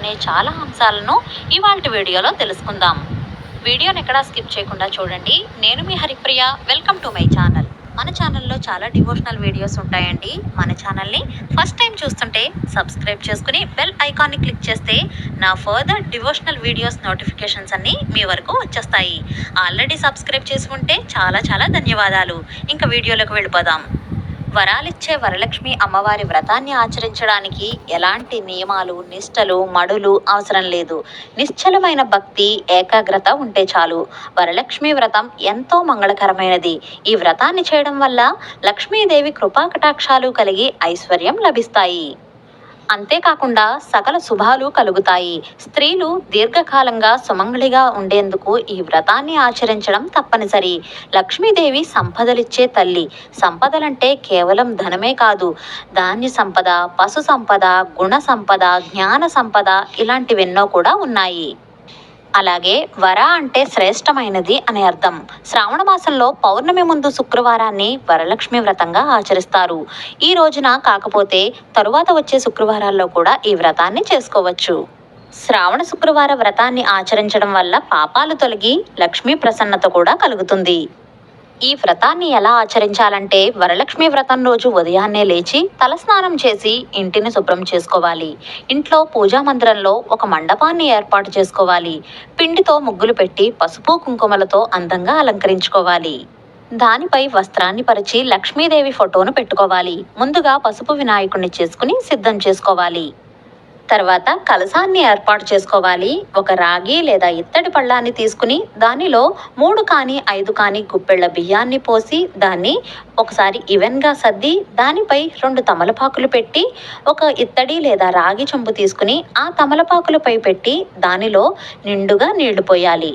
అనే చాలా అంశాలను ఇవాల్టి వీడియోలో తెలుసుకుందాం. వీడియోని ఎక్కడా స్కిప్ చేయకుండా చూడండి. నేను మీ Haripriya. Welcome to my channel. మన ఛానల్లో చాలా డివోషనల్ వీడియోస్ ఉంటాయండి. మన ఛానల్ని ఫస్ట్ టైం చూస్తుంటే సబ్స్క్రైబ్ చేసుకుని బెల్ ఐకాన్ని క్లిక్ చేస్తే నా ఫర్దర్ డివోషనల్ వీడియోస్ నోటిఫికేషన్స్ అన్నీ మీ వరకు వచ్చేస్తాయి. ఆల్రెడీ సబ్స్క్రైబ్ చేసి ఉంటే చాలా చాలా ధన్యవాదాలు. ఇంకా వీడియోలోకి వెళ్ళిపోదాం. వరాలిచ్చే వరలక్ష్మి అమ్మవారి వ్రతాన్ని ఆచరించడానికి ఎలాంటి నియమాలు, నిష్టలు, మడులు అవసరం లేదు. నిశ్చలమైన భక్తి, ఏకాగ్రత ఉంటే చాలు. వరలక్ష్మి వ్రతం ఎంతో మంగళకరమైనది. ఈ వ్రతాన్ని చేయడం వల్ల లక్ష్మీదేవి కృపాకటాక్షాలు కలిగి ఐశ్వర్యం లభిస్తాయి. అంతేకాకుండా సకల శుభాలు కలుగుతాయి. స్త్రీలు దీర్ఘకాలంగా సుమంగళిగా ఉండేందుకు ఈ వ్రతాన్ని ఆచరించడం తప్పనిసరి. లక్ష్మీదేవి సంపదలిచ్చే తల్లి. సంపదలంటే కేవలం ధనమే కాదు, ధాన్య సంపద, పశు సంపద, గుణ సంపద, జ్ఞాన సంపద ఇలాంటివెన్నో కూడా ఉన్నాయి. అలాగే వర అంటే శ్రేష్టమైనది అనే అర్థం. శ్రావణ మాసంలో పౌర్ణమి ముందు శుక్రవారాన్ని వరలక్ష్మి వ్రతంగా ఆచరిస్తారు. ఈ రోజున కాకపోతే తరువాత వచ్చే శుక్రవారాల్లో కూడా ఈ వ్రతాన్ని చేసుకోవచ్చు. శ్రావణ శుక్రవార వ్రతాన్ని ఆచరించడం వల్ల పాపాలు తొలగి లక్ష్మీ ప్రసన్నత కూడా కలుగుతుంది. ఈ వ్రతాన్ని ఎలా ఆచరించాలంటే వరలక్ష్మి వ్రతం రోజు ఉదయాన్నే లేచి తలస్నానం చేసి ఇంటిని శుభ్రం చేసుకోవాలి. ఇంట్లో పూజా మందిరంలో ఒక మండపాన్ని ఏర్పాటు చేసుకోవాలి. పిండితో ముగ్గులు పెట్టి పసుపు కుంకుమలతో అందంగా అలంకరించుకోవాలి. దానిపై వస్త్రాన్ని పరిచి లక్ష్మీదేవి ఫోటోను పెట్టుకోవాలి. ముందుగా పసుపు వినాయకుడిని చేసుకుని సిద్ధం చేసుకోవాలి. తర్వాత కలశాన్ని ఏర్పాటు చేసుకోవాలి. ఒక రాగి లేదా ఇత్తడి పళ్ళాన్ని తీసుకుని దానిలో 3 కానీ 5 కానీ గుప్పెళ్ల బియ్యాన్ని పోసి దాన్ని ఒకసారి ఈవెన్గా సర్ది దానిపై 2 తమలపాకులు పెట్టి ఒక ఇత్తడి లేదా రాగి చెంబు తీసుకుని ఆ తమలపాకులపై పెట్టి దానిలో నిండుగా నీళ్లు పోయాలి.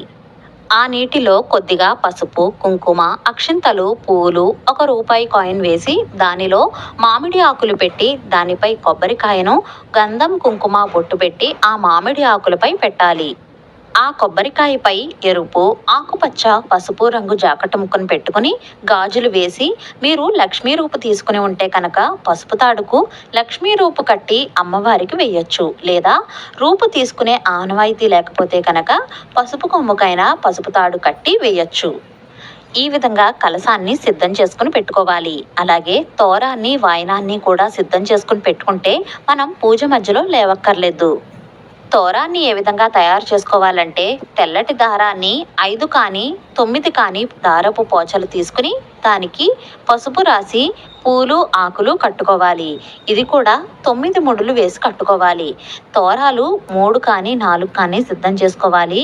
ఆ నీటిలో కొద్దిగా పసుపు, కుంకుమ, అక్షింతలు, పూలు, 1 రూపాయి కాయిన్ వేసి దానిలో మామిడి ఆకులు పెట్టి దానిపై కొబ్బరికాయను, గంధం, కుంకుమ బొట్టు పెట్టి ఆ మామిడి ఆకులపై పెట్టాలి. ఆ కొబ్బరికాయపై ఎరుపు, ఆకుపచ్చ, పసుపు రంగు జాకెట్ ముక్కను పెట్టుకుని గాజులు వేసి మీరు లక్ష్మీ రూపు తీసుకుని ఉంటే కనుక పసుపు తాడుకు లక్ష్మీ రూపు కట్టి అమ్మవారికి వేయొచ్చు. లేదా రూపు తీసుకునే ఆనవాయితీ లేకపోతే కనుక పసుపు కొమ్ముకైనా పసుపు తాడు కట్టి వేయొచ్చు. ఈ విధంగా కలశాన్ని సిద్ధం చేసుకుని పెట్టుకోవాలి. అలాగే తోరాన్ని, వాయనాన్ని కూడా సిద్ధం చేసుకుని పెట్టుకుంటే మనం పూజ మధ్యలో లేవక్కర్లేదు. తోరాన్ని ఏ విధంగా తయారు చేసుకోవాలంటే తెల్లటి దారాన్ని 5 కానీ 9 కానీ దారపు పోచలు తీసుకుని దానికి పసుపు రాసి పూలు, ఆకులు కట్టుకోవాలి. ఇది కూడా 9 ముడులు వేసి కట్టుకోవాలి. తోరాలు 3 కానీ 4 కానీ సిద్ధం చేసుకోవాలి.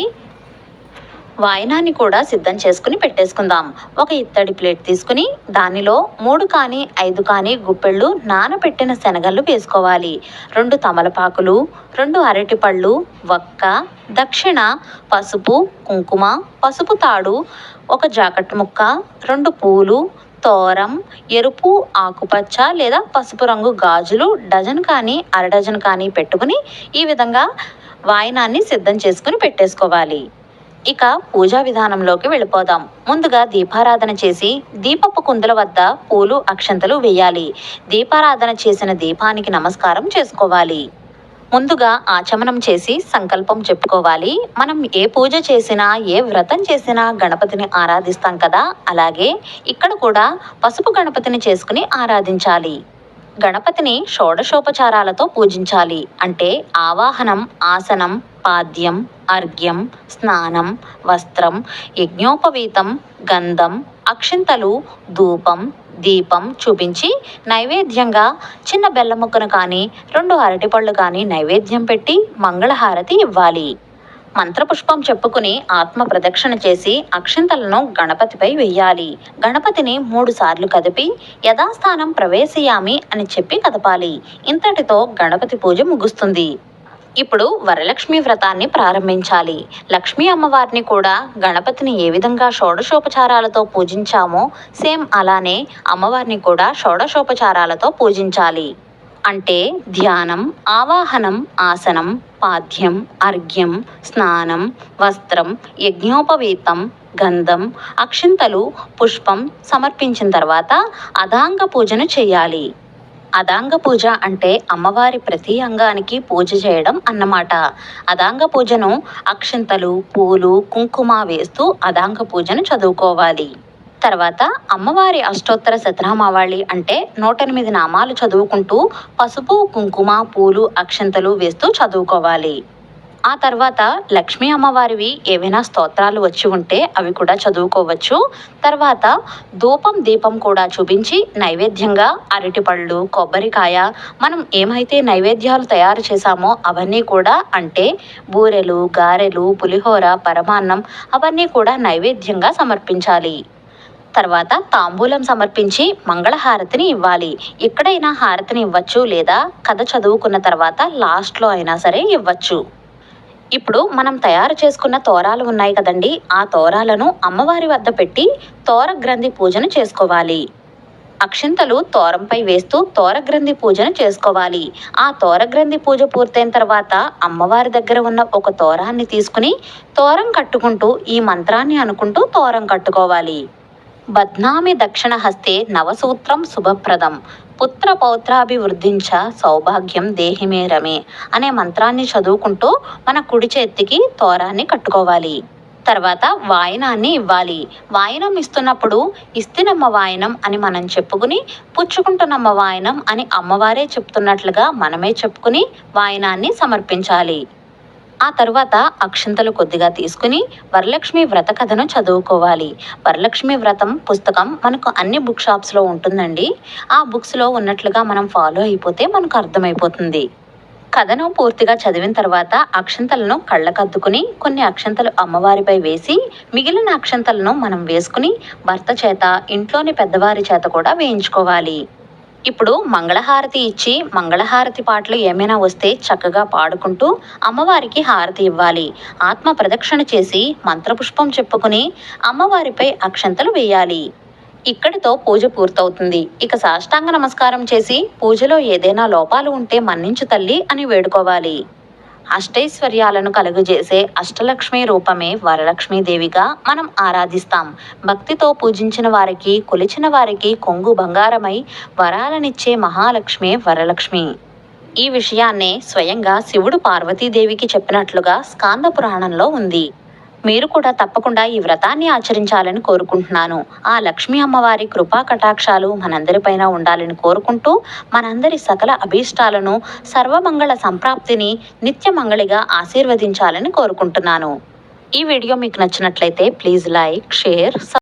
వాయనాన్ని కూడా సిద్ధం చేసుకుని పెట్టేసుకుందాం. ఒక ఇత్తడి ప్లేట్ తీసుకుని దానిలో 3 కానీ 5 కానీ గుప్పెళ్ళు నానబెట్టిన శనగలు వేసుకోవాలి. 2 తమలపాకులు, 2 అరటిపళ్ళు, వక్క, దక్షిణ, పసుపు, కుంకుమ, పసుపు తాడు, 1 జాకెట్ ముక్క, 2 పూలు, తోరం, ఎరుపు, ఆకుపచ్చ లేదా పసుపు రంగు గాజులు డజన్ కానీ అరడజన్ కానీ పెట్టుకుని ఈ విధంగా వాయనాన్ని సిద్ధం చేసుకుని పెట్టేసుకోవాలి. ఇక పూజా విధానంలోకి వెళ్ళిపోదాం. ముందుగా దీపారాధన చేసి దీపపు కుందుల వద్ద పూలు, అక్షంతలు వేయాలి. దీపారాధన చేసిన దీపానికి నమస్కారం చేసుకోవాలి. ముందుగా ఆచమనం చేసి సంకల్పం చెప్పుకోవాలి. మనం ఏ పూజ చేసినా, ఏ వ్రతం చేసినా గణపతిని ఆరాధిస్తాం కదా, అలాగే ఇక్కడ కూడా పసుపు గణపతిని చేసుకుని ఆరాధించాలి. గణపతిని షోడశోపచారాలతో పూజించాలి. అంటే ఆవాహనం, ఆసనం, పాద్యం, అర్ఘ్యం, స్నానం, వస్త్రం, యజ్ఞోపవీతం, గంధం, అక్షింతలు, ధూపం, దీపం చూపించి నైవేద్యంగా చిన్న బెల్లం ముక్కను కానీ 2 అరటిపళ్ళు కానీ నైవేద్యం పెట్టి మంగళహారతి ఇవ్వాలి. మంత్రపుష్పం చెప్పుకుని ఆత్మ ప్రదక్షిణ చేసి అక్షింతలను గణపతిపై వెయ్యాలి. గణపతిని 3 సార్లు కదిపి యథాస్థానం ప్రవేశయామి అని చెప్పి కదపాలి. ఇంతటితో గణపతి పూజ ముగుస్తుంది. ఇప్పుడు వరలక్ష్మి వ్రతాన్ని ప్రారంభించాలి. లక్ష్మీ అమ్మవారిని కూడా గణపతిని ఏ విధంగా షోడశోపచారాలతో పూజించామో సేమ్ అలానే అమ్మవారిని కూడా షోడశోపచారాలతో పూజించాలి. అంటే ధ్యానం, ఆవాహనం, ఆసనం, పాద్యం, అర్ఘ్యం, స్నానం, వస్త్రం, యజ్ఞోపవీతం, గంధం, అక్షింతలు, పుష్పం సమర్పించిన తర్వాత అదాంగ పూజను చేయాలి. అదాంగ పూజ అంటే అమ్మవారి ప్రతి అంగానికి పూజ చేయడం అన్నమాట. అదాంగ పూజను అక్షింతలు, పూలు, కుంకుమ వేస్తూ అదాంగ పూజను చదువుకోవాలి. తర్వాత అమ్మవారి అష్టోత్తర శతనామావళి అంటే 108 నామాలు చదువుకుంటూ పసుపు, కుంకుమ, పూలు, అక్షింతలు వేస్తూ చదువుకోవాలి. ఆ తర్వాత లక్ష్మీ అమ్మవారివి ఏవైనా స్తోత్రాలు వచ్చి ఉంటే అవి కూడా చదువుకోవచ్చు. తర్వాత ధూపం దీపం కూడా చూపించి నైవేద్యంగా అరటిపళ్ళు, కొబ్బరికాయ, మనం ఏమైతే నైవేద్యాలు తయారు చేశామో అవన్నీ కూడా అంటే బూరెలు, గారెలు, పులిహోర, పరమాన్నం అవన్నీ కూడా నైవేద్యంగా సమర్పించాలి. తర్వాత తాంబూలం సమర్పించి మంగళహారతిని ఇవ్వాలి. ఎక్కడైనా హారతిని ఇవ్వచ్చు లేదా కథ చదువుకున్న తర్వాత లాస్ట్లో అయినా సరే ఇవ్వచ్చు. ఇప్పుడు మనం తయారు చేసుకున్న తోరాలు ఉన్నాయి కదండి, ఆ తోరాలను అమ్మవారి వద్ద పెట్టి తోర గ్రంథి పూజను చేసుకోవాలి. అక్షింతలు తోరంపై వేస్తూ తోరగ్రంథి పూజను చేసుకోవాలి. ఆ తోరగ్రంథి పూజ పూర్తయిన తర్వాత అమ్మవారి దగ్గర ఉన్న ఒక తోరాన్ని తీసుకుని తోరం కట్టుకుంటూ ఈ మంత్రాన్ని అనుకుంటూ తోరం కట్టుకోవాలి. బధ్నామి దక్షిణ హస్తే నవసూత్రం శుభప్రదం పుత్ర పౌత్రాభివృద్ధించ సౌభాగ్యం దేహిమే రమే అనే మంత్రాన్ని చదువుకుంటూ మన కుడి చేతికి తోరాన్ని కట్టుకోవాలి. తర్వాత వాయనాన్ని ఇవ్వాలి. వాయనం ఇస్తున్నప్పుడు ఇస్తినమ్మ వాయనం అని మనం చెప్పుకుని, పుచ్చుకుంటున్నమ్మ వాయనం అని అమ్మవారే చెప్తున్నట్లుగా మనమే చెప్పుకుని వాయనాన్ని సమర్పించాలి. ఆ తరువాత అక్షింతలు కొద్దిగా తీసుకుని వరలక్ష్మి వ్రత కథను చదువుకోవాలి. వరలక్ష్మి వ్రతం పుస్తకం మనకు అన్ని బుక్ షాప్స్లో ఉంటుందండి. ఆ బుక్స్లో ఉన్నట్లుగా మనం ఫాలో అయిపోతే మనకు అర్థమైపోతుంది. కథను పూర్తిగా చదివిన తర్వాత అక్షంతలను కళ్ళకద్దుకుని కొన్ని అక్షంతలు అమ్మవారిపై వేసి మిగిలిన అక్షంతలను మనం వేసుకుని భర్త చేత, ఇంట్లోని పెద్దవారి చేత కూడా వేయించుకోవాలి. ఇప్పుడు మంగళహారతి ఇచ్చి మంగళహారతి పాటలు ఏమైనా వస్తే చక్కగా పాడుకుంటూ అమ్మవారికి హారతి ఇవ్వాలి. ఆత్మ ప్రదక్షిణ చేసి మంత్రపుష్పం చెప్పుకుని అమ్మవారిపై అక్షంతలు వేయాలి. ఇక్కడితో పూజ పూర్తవుతుంది. ఇక సాష్టాంగ నమస్కారం చేసి పూజలో ఏదైనా లోపాలు ఉంటే మన్నించు తల్లి అని వేడుకోవాలి. అష్టైశ్వర్యాలను కలుగజేసే అష్టలక్ష్మి రూపమే వరలక్ష్మీదేవిగా మనం ఆరాధిస్తాం. భక్తితో పూజించిన వారికి, కొలిచిన వారికి కొంగు బంగారమై వరాలనిచ్చే మహాలక్ష్మి వరలక్ష్మి. ఈ విషయాన్నే స్వయంగా శివుడు పార్వతీదేవికి చెప్పినట్లుగా స్కాంద పురాణంలో ఉంది. మీరు కూడా తప్పకుండా ఈ వ్రతాన్ని ఆచరించాలని కోరుకుంటున్నాను. ఆ లక్ష్మీ అమ్మవారి కృపా కటాక్షాలు మనందరిపైన ఉండాలని కోరుకుంటూ మనందరి సకల అభీష్టాలను, సర్వమంగళ సంప్రాప్తిని నిత్యమంగళిగా ఆశీర్వదించాలని కోరుకుంటున్నాను. ఈ వీడియో మీకు నచ్చినట్లయితే ప్లీజ్ లైక్, షేర్,